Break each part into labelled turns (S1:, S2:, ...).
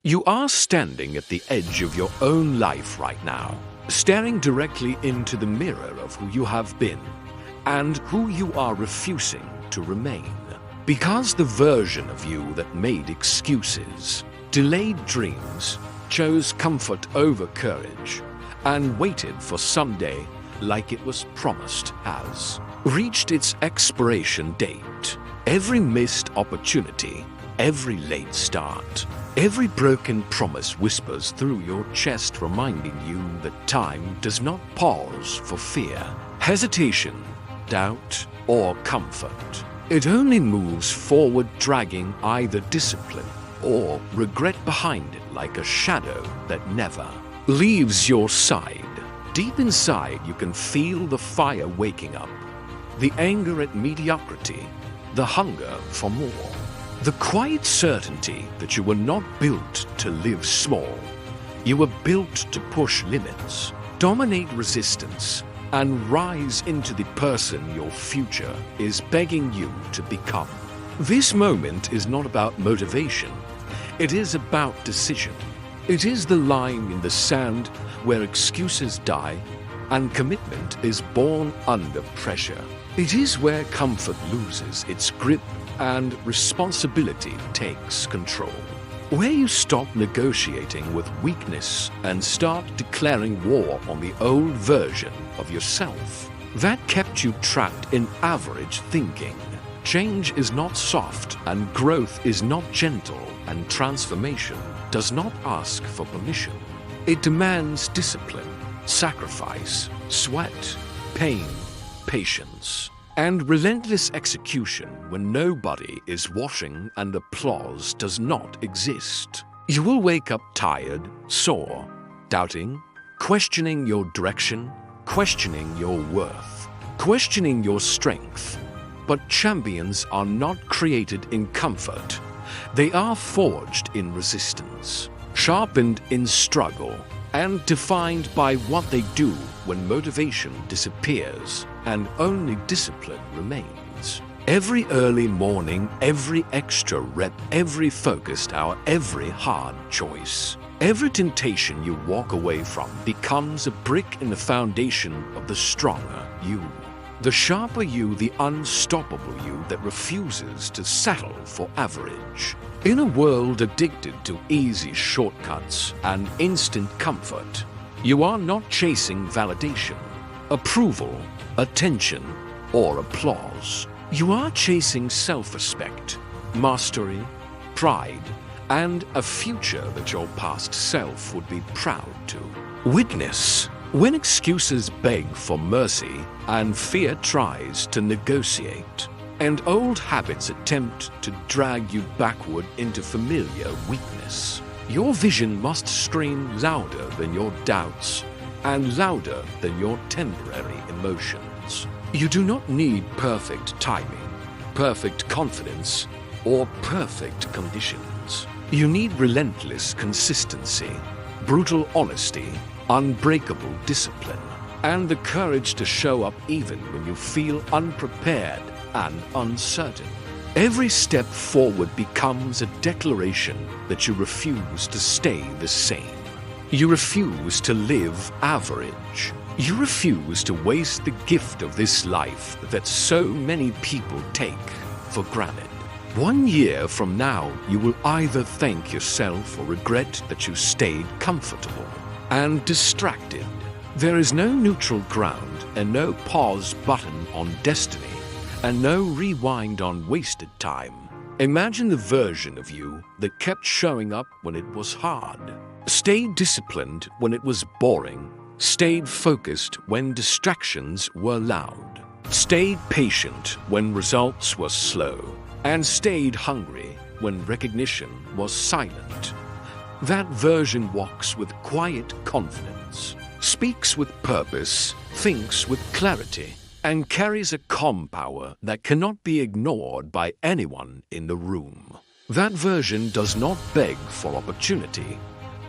S1: You are standing at the edge of your own life right now, staring directly into the mirror of who you have been and who you are refusing to remain. Because the version of you that made excuses, delayed dreams, chose comfort over courage, and waited for someday like it was promised has reached its expiration date. Every missed opportunity, every late start, every broken promise whispers through your chest, reminding you that time does not pause for fear, hesitation, doubt, or comfort. It only moves forward, dragging either discipline or regret behind it like a shadow that never leaves your side. Deep inside, you can feel the fire waking up, the anger at mediocrity, the hunger for more, the quiet certainty that you were not built to live small. You were built to push limits, dominate resistance, and rise into the person your future is begging you to become. This moment is not about motivation. It is about decision. It is the line in the sand where excuses die and commitment is born under pressure. It is where comfort loses its grip and responsibility takes control. Where you stop negotiating with weakness and start declaring war on the old version of yourself that kept you trapped in average thinking. Change is not soft, and growth is not gentle, and transformation does not ask for permission. It demands discipline, sacrifice, sweat, pain, patience, and relentless execution when nobody is watching and applause does not exist. You will wake up tired, sore, doubting, questioning your direction, questioning your worth, questioning your strength. But champions are not created in comfort. They are forged in resistance, sharpened in struggle, and defined by what they do when motivation disappears and only discipline remains. Every early morning, every extra rep, every focused hour, every hard choice, every temptation you walk away from becomes a brick in the foundation of the stronger you. The sharper you, the unstoppable you that refuses to settle for average. In a world addicted to easy shortcuts and instant comfort, you are not chasing validation, approval, attention, or applause. You are chasing self-respect, mastery, pride, and a future that your past self would be proud to witness. When excuses beg for mercy and fear tries to negotiate, and old habits attempt to drag you backward into familiar weakness, your vision must scream louder than your doubts and louder than your temporary emotions. You do not need perfect timing, perfect confidence, or perfect conditions. You need relentless consistency, brutal honesty, unbreakable discipline, and the courage to show up even when you feel unprepared and uncertain. Every step forward becomes a declaration that you refuse to stay the same. You refuse to live average. You refuse to waste the gift of this life that so many people take for granted. 1 year from now, you will either thank yourself or regret that you stayed comfortable and distracted. There is no neutral ground and no pause button on destiny and no rewind on wasted time. Imagine the version of you that kept showing up when it was hard, stayed disciplined when it was boring, stayed focused when distractions were loud, stayed patient when results were slow, and stayed hungry when recognition was silent. That version walks with quiet confidence, speaks with purpose, thinks with clarity, and carries a calm power that cannot be ignored by anyone in the room. That version does not beg for opportunity,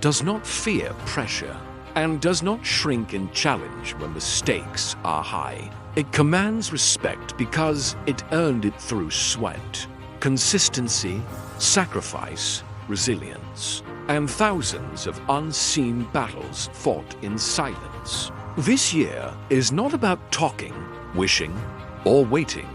S1: does not fear pressure, and does not shrink in challenge when the stakes are high. It commands respect because it earned it through sweat, consistency, sacrifice, resilience. and thousands of unseen battles fought in silence. This year is not about talking, wishing, or waiting.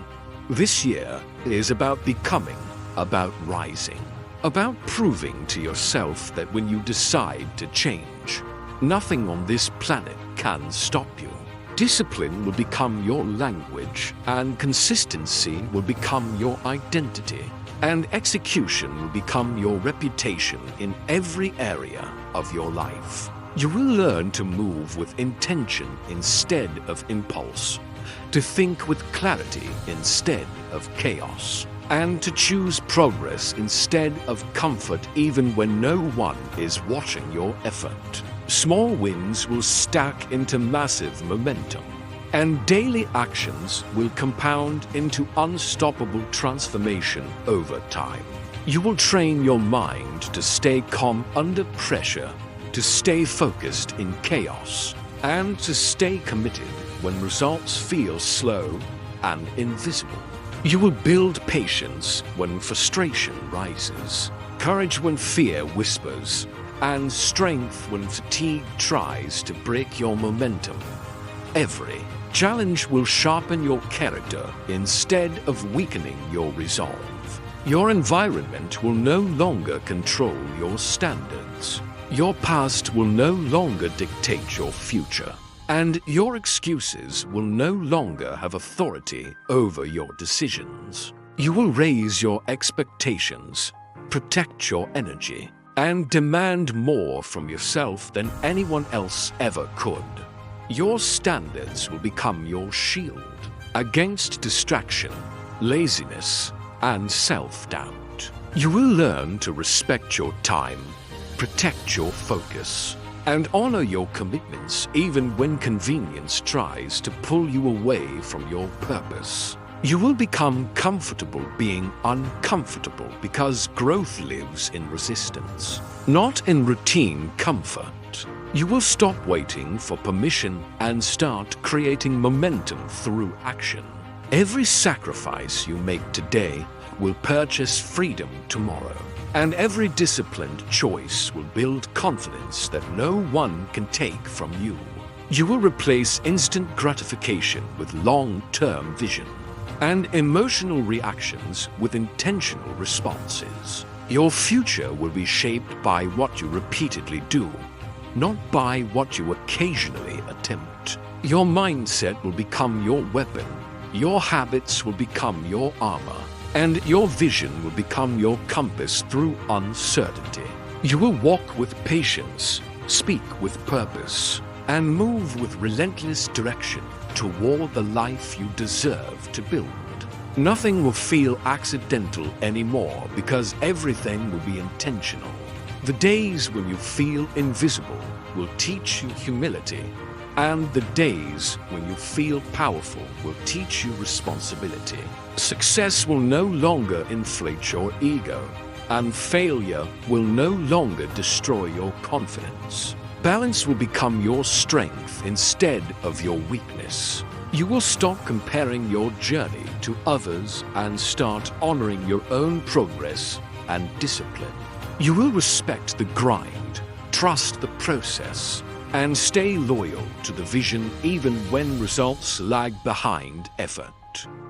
S1: This year is about becoming, about rising, about proving to yourself that when you decide to change, nothing on this planet can stop you. Discipline will become your language, and consistency will become your identity, and execution will become your reputation in every area of your life. You will learn to move with intention instead of impulse, to think with clarity instead of chaos, and to choose progress instead of comfort even when no one is watching your effort. Small wins will stack into massive momentum, and daily actions will compound into unstoppable transformation over time. You will train your mind to stay calm under pressure, to stay focused in chaos, and to stay committed when results feel slow and invisible. You will build patience when frustration rises, courage when fear whispers, and strength when fatigue tries to break your momentum. Every challenge will sharpen your character instead of weakening your resolve. Your environment will no longer control your standards. Your past will no longer dictate your future, and your excuses will no longer have authority over your decisions. You will raise your expectations, protect your energy, and demand more from yourself than anyone else ever could. Your standards will become your shield against distraction, laziness, and self-doubt. You will learn to respect your time, protect your focus, and honor your commitments even when convenience tries to pull you away from your purpose. You will become comfortable being uncomfortable because growth lives in resistance, not in routine comfort. You will stop waiting for permission and start creating momentum through action. Every sacrifice you make today will purchase freedom tomorrow, and every disciplined choice will build confidence that no one can take from you. You will replace instant gratification with long-term vision, and emotional reactions with intentional responses. Your future will be shaped by what you repeatedly do, not by what you occasionally attempt. Your mindset will become your weapon, your habits will become your armor, and your vision will become your compass through uncertainty. You will walk with patience, speak with purpose, and move with relentless direction toward the life you deserve to build. Nothing will feel accidental anymore because everything will be intentional. The days when you feel invisible will teach you humility, and the days when you feel powerful will teach you responsibility. Success will no longer inflate your ego, and failure will no longer destroy your confidence. Balance will become your strength instead of your weakness. You will stop comparing your journey to others and start honoring your own progress and discipline. You will respect the grind, trust the process, and stay loyal to the vision even when results lag behind effort.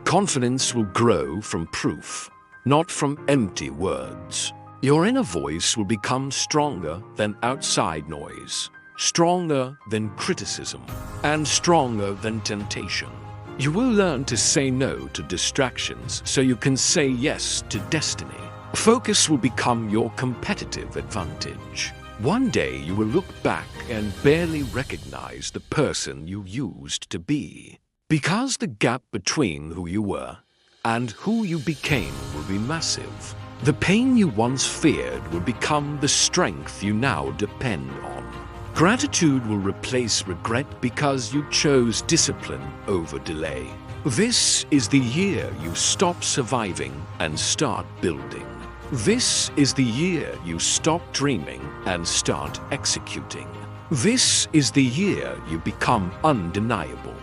S1: Confidence will grow from proof, not from empty words. Your inner voice will become stronger than outside noise, stronger than criticism, and stronger than temptation. You will learn to say no to distractions so you can say yes to destiny. Focus will become your competitive advantage. One day you will look back and barely recognize the person you used to be, because the gap between who you were and who you became will be massive. The pain you once feared will become the strength you now depend on. Gratitude will replace regret because you chose discipline over delay. This is the year you stop surviving and start building. This is the year you stop dreaming and start executing. This is the year you become undeniable.